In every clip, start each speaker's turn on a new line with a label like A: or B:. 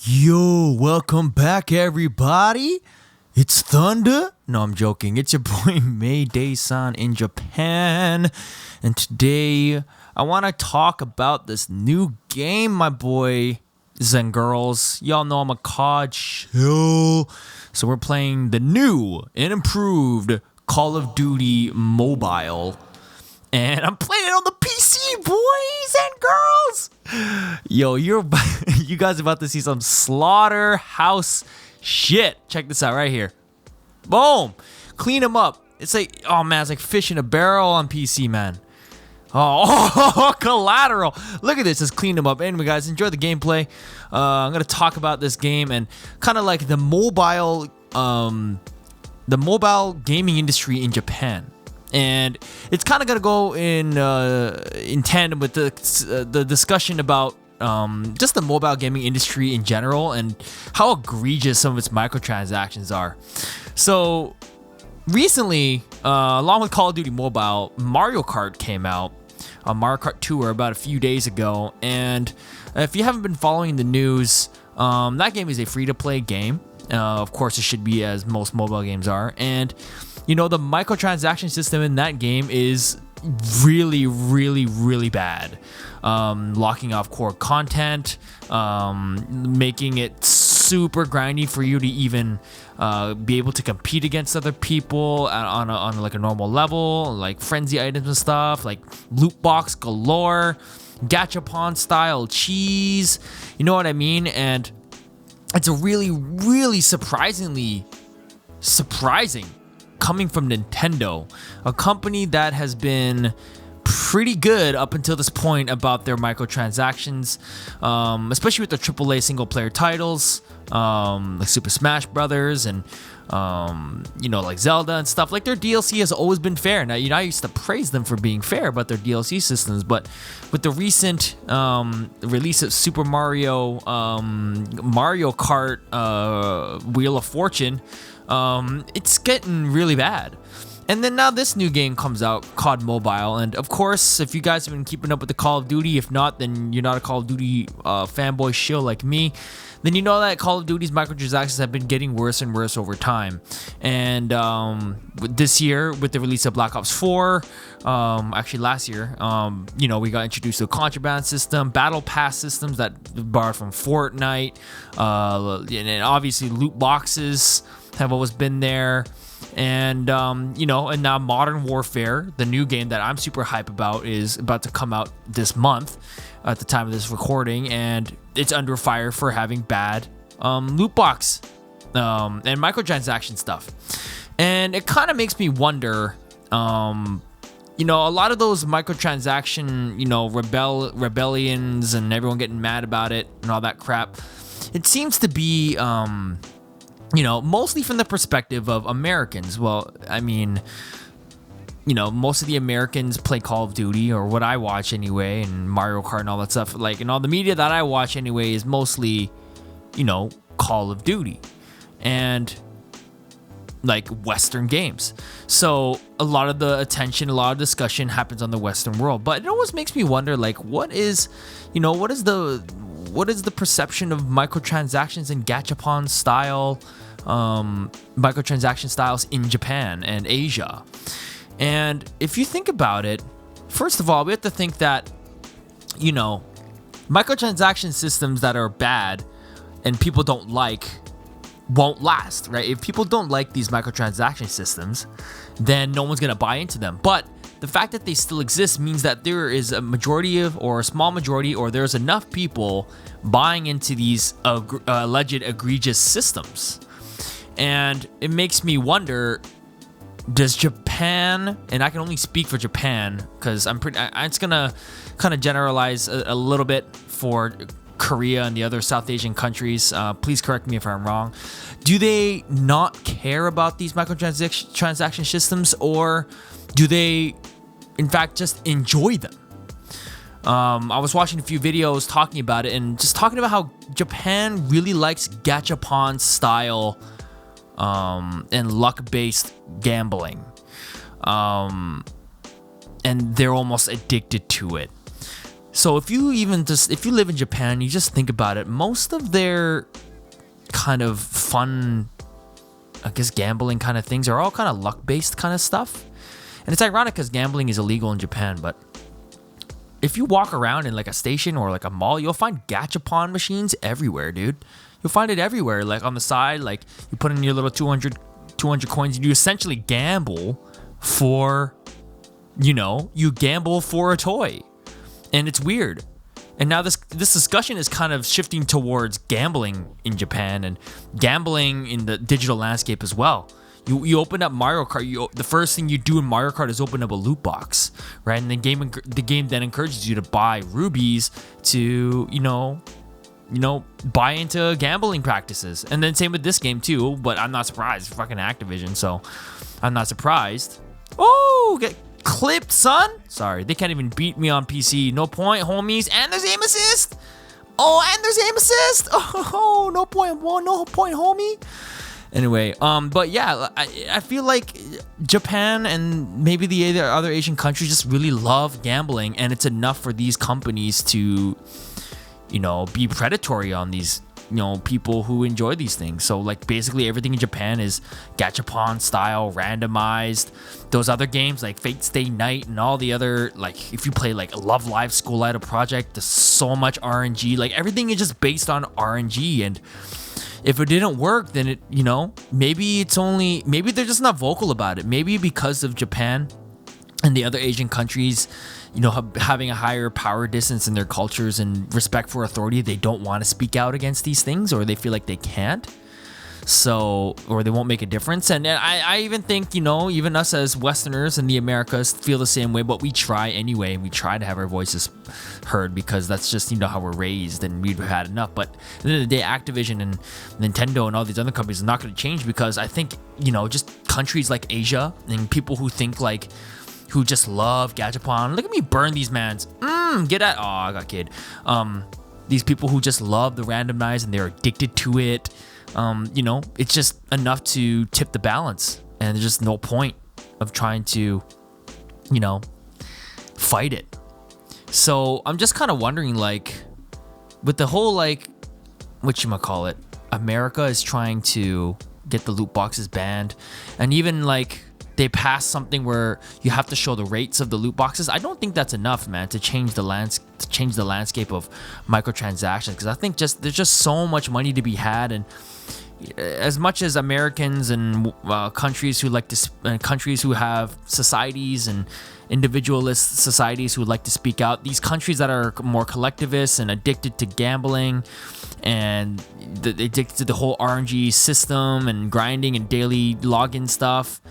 A: Yo, welcome back, everybody. It's Thunder. No, I'm joking. It's your boy Maydaysan in Japan. And today, I want to talk about this new game, my boy and girls. Y'all know I'm a COD shill. So we're playing the new and improved Call of Duty Mobile. And I'm playing it on the PC, boys and girls. Yo, you guys are about to see some slaughterhouse shit. Check this out right here. Boom. Clean them up. It's like, oh man, it's like fish in a barrel on PC, man. Oh, collateral. Look at this. Just clean them up. Anyway, guys, enjoy the gameplay. I'm going to talk about this game and kind of like the mobile gaming industry in Japan. And it's kind of gonna go in tandem with the discussion about just the mobile gaming industry in general and how egregious some of its microtransactions are. So recently, along with Call of Duty Mobile, Mario Kart came out, Mario Kart Tour, about a few days ago. And if you haven't been following the news, that game is a free-to-play game. Of course, it should be, as most mobile games are. And you know, the microtransaction system in that game is really bad. Locking off core content, making it super grindy for you to even be able to compete against other people on like a normal level, like frenzy items and stuff, like loot box galore, gachapon style cheese. You know what I mean? And it's a really surprising coming from Nintendo, a company that has been pretty good up until this point about their microtransactions, especially with the AAA single-player titles, like Super Smash Brothers and like Zelda and stuff. Like, their DLC has always been fair. Now, I used to praise them for being fair about their DLC systems, but with the recent release of Super Mario Kart Wheel of Fortune, it's getting really bad. And then now this new game comes out, COD Mobile. And of course, if you guys have been keeping up with the Call of Duty, if not, then you're not a Call of Duty fanboy shill like me, then you know that Call of Duty's microtransactions have been getting worse and worse over time. And this year, with the release of Black Ops 4, actually last year, we got introduced to a contraband system, battle pass systems that borrowed from Fortnite, and obviously loot boxes have always been there. And and now Modern Warfare, the new game that I'm super hype about, is about to come out this month at the time of this recording, and it's under fire for having bad loot box and microtransaction stuff. And it kind of makes me wonder, a lot of those microtransaction, rebellions and everyone getting mad about it and all that crap, it seems to be mostly from the perspective of Americans. Well, I mean, most of the Americans play Call of Duty, or what I watch anyway, and Mario Kart and all that stuff. Like, and all the media that I watch anyway is mostly, Call of Duty and like Western games. So a lot of the attention, a lot of discussion happens on the Western world. But it always makes me wonder, like, what is the perception of microtransactions and gachapon style microtransaction styles in Japan and Asia? And if you think about it, first of all, we have to think that microtransaction systems that are bad and people don't like won't last, right? If people don't like these microtransaction systems, then no one's gonna buy into them. But the fact that they still exist means that there is a majority of, or a small majority, or there's enough people buying into these alleged egregious systems. And it makes me wonder, does Japan, and I can only speak for Japan because I'm just gonna kind of generalize a little bit for Korea and the other South Asian countries. Please correct me if I'm wrong. Do they not care about these microtransaction systems, or do they, in fact, just enjoy them? I was watching a few videos talking about it and just talking about how Japan really likes gachapon style and luck-based gambling. And they're almost addicted to it. So if you live in Japan, you just think about it, most of their kind of fun, I guess, gambling kind of things are all kind of luck-based kind of stuff. And it's ironic because gambling is illegal in Japan, but if you walk around in like a station or like a mall, you'll find gachapon machines everywhere, dude. You'll find it everywhere, like on the side, like you put in your little 200 coins and you essentially gamble for, you gamble for a toy. And it's weird. And now this discussion is kind of shifting towards gambling in Japan and gambling in the digital landscape as well. You open up Mario Kart. The first thing you do in Mario Kart is open up a loot box, right? And the game then encourages you to buy rubies to buy into gambling practices. And then same with this game too. But I'm not surprised. It's fucking Activision, so I'm not surprised. Oh, get clipped, son. Sorry, they can't even beat me on PC. No point, homies. And there's aim assist. Oh, no point, homie. Anyway, but yeah, I feel like Japan and maybe the other Asian countries just really love gambling, and it's enough for these companies to, be predatory on these, people who enjoy these things. So like basically everything in Japan is gachapon style, randomized. Those other games like Fate Stay Night and all the other, like if you play like Love Live School Idol Project, there's so much RNG. Like everything is just based on RNG, and if it didn't work, then it, maybe they're just not vocal about it. Maybe because of Japan and the other Asian countries, having a higher power distance in their cultures and respect for authority, they don't want to speak out against these things, or they feel like they can't. So, or they won't make a difference. And I even think, even us as Westerners in the Americas feel the same way, but we try anyway. We try to have our voices heard because that's just, how we're raised and we've had enough. But at the end of the day, Activision and Nintendo and all these other companies are not going to change because I think, just countries like Asia and people who think like, who just love gachapon. Look at me burn these mans. Get at, I got kid. These people who just love the randomized and they're addicted to it. It's just enough to tip the balance, and there's just no point of trying to, fight it. So I'm just kind of wondering, like, with the whole, like, whatchamacallit, America is trying to get the loot boxes banned, and even, like, they passed something where you have to show the rates of the loot boxes. I don't think that's enough, man, to change the landscape of microtransactions, because I think there's just so much money to be had. And as much as Americans and countries who countries who have societies and individualist societies who like to speak out, these countries that are more collectivist and addicted to gambling and addicted to the whole RNG system and grinding and daily login stuff,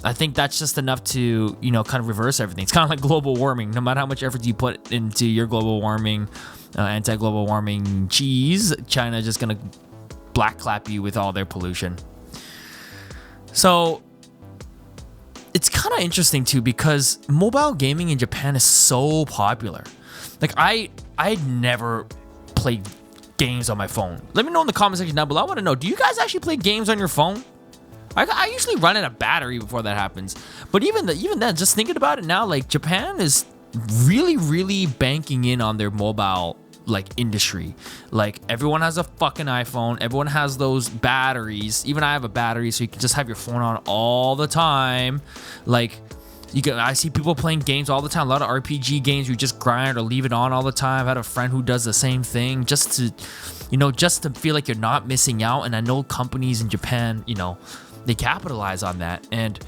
A: I think that's just enough to, kind of reverse everything. It's kind of like global warming. No matter how much effort you put into your global warming, anti-global warming cheese, China is just going to black clap you with all their pollution. So it's kind of interesting too, because mobile gaming in Japan is so popular. Like I never played games on my phone. Let me know in the comment section down below. I want to know, do you guys actually play games on your phone? I usually run out of battery before that happens. But even then, just thinking about it now, like Japan is really, really banking in on their mobile like industry. Like everyone has a fucking iPhone. Everyone has those batteries. Even I have a battery, so you can just have your phone on all the time. Like I see people playing games all the time. A lot of RPG games you just grind or leave it on all the time. I've had a friend who does the same thing just to feel like you're not missing out. And I know companies in Japan, they capitalize on that, and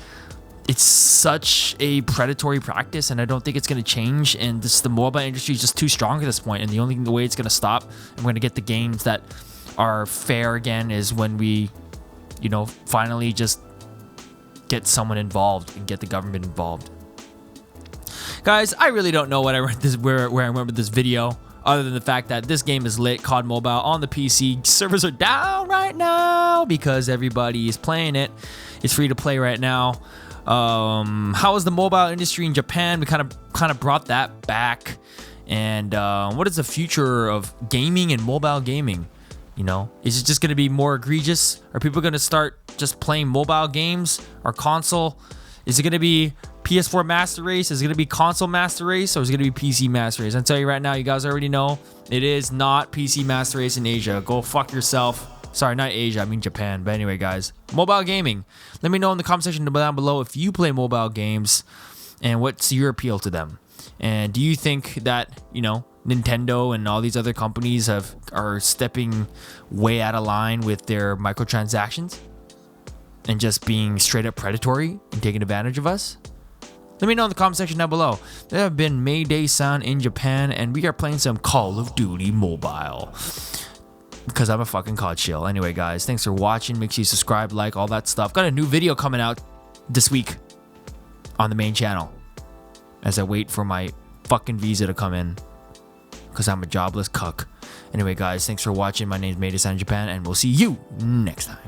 A: it's such a predatory practice, and I don't think it's going to change. And the mobile industry is just too strong at this point, and the way it's going to stop and we're going to get the games that are fair again is when we finally just get someone involved and get the government involved. Guys, I really don't know where I went with this video, other than the fact that this game is lit. COD Mobile on the PC servers are down right now because everybody is playing it. It's free to play right now. How is the mobile industry in Japan? We kind of brought that back. And what is the future of gaming and mobile gaming? Is it just going to be more egregious? Are people going to start just playing mobile games or console? Is it going to be PS4 Master Race? Is it going to be console Master Race, or is it going to be PC Master Race? I'll tell you right now, you guys already know, it is not PC Master Race in Asia. Go fuck yourself. Sorry, not Asia, I mean Japan. But anyway, guys, mobile gaming. Let me know in the comment section down below if you play mobile games and what's your appeal to them. And do you think that, you know, Nintendo and all these other companies are stepping way out of line with their microtransactions and just being straight up predatory and taking advantage of us? Let me know in the comment section down below. There have been Maydaysan in Japan, and we are playing some Call of Duty Mobile. Because I'm a fucking COD shill. Anyway, guys, thanks for watching. Make sure you subscribe, like, all that stuff. Got a new video coming out this week on the main channel as I wait for my fucking visa to come in, because I'm a jobless cuck. Anyway, guys, thanks for watching. My name is Maydaysan in Japan, and we'll see you next time.